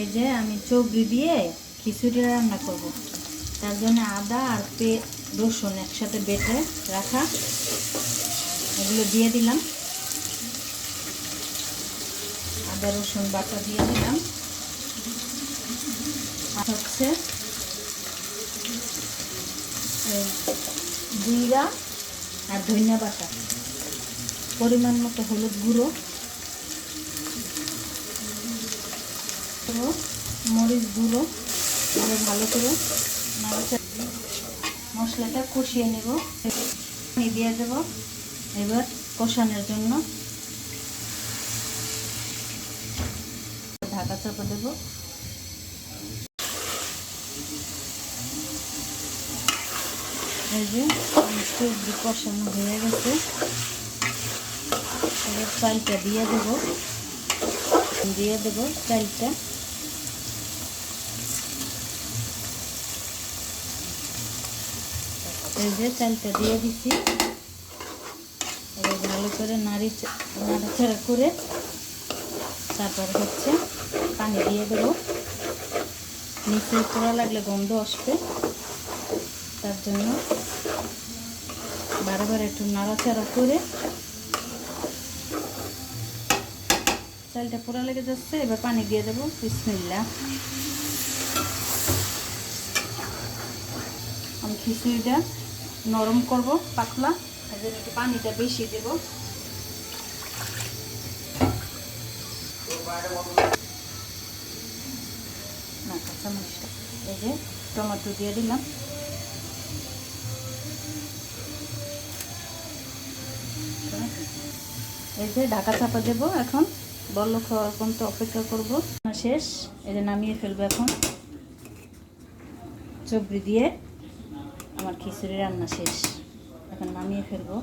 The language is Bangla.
এই যে আমি চবড়ি দিয়ে খিচুড়ি রান্না করব। তার জন্য আদা আর রসুন একসাথে বেটে রাখা, এগুলো দিয়ে দিলাম। আদা রসুন বাটা দিয়ে দিলাম। আর হচ্ছে জিরা আর ধনিয়া বাটা, পরিমাণ মতো হলুদ গুঁড়ো, মরিচ গুঁড়ো, ভালো করে মশলাটা কষিয়ে নেব। পানি দিয়ে দেব এবার কষানোর জন্য। ঢাকা চাপা দেব। এই যে সবজি কষানো হয়ে গেছে, এবার চালটা দিয়ে দেব চালটা। এই যে চালটা দিয়ে দিচ্ছি, এবার ভালো করে নাড়াচাড়া করে তারপর হচ্ছে পানি দিয়ে দেবো। নিচে পোড়া লাগলে গন্ধ আসবে, তার জন্য বারবার একটু নাড়াচাড়া করে। চালটা পোড়া লেগে যাচ্ছে, এবার পানি দিয়ে দেবো। বিসমিল্লাহ। আমি খিচুড়িটা নরম করব, পাতলা, এই জন্য একটু পানিটা বেশি দেব। না, কাঁচামরিচটা এই যে টমেটো দিয়ে দিলাম। এই যে ঢাকা চাপা দেব। এখন বলক হওয়ার পর্যন্ত অপেক্ষা করব। শেষ, এই যে নামিয়ে ফেলবো। এখন চবড়ি দিয়ে আমার খিচুড়ি রান্না শেষ, এখন নামিয়ে ফেলবো।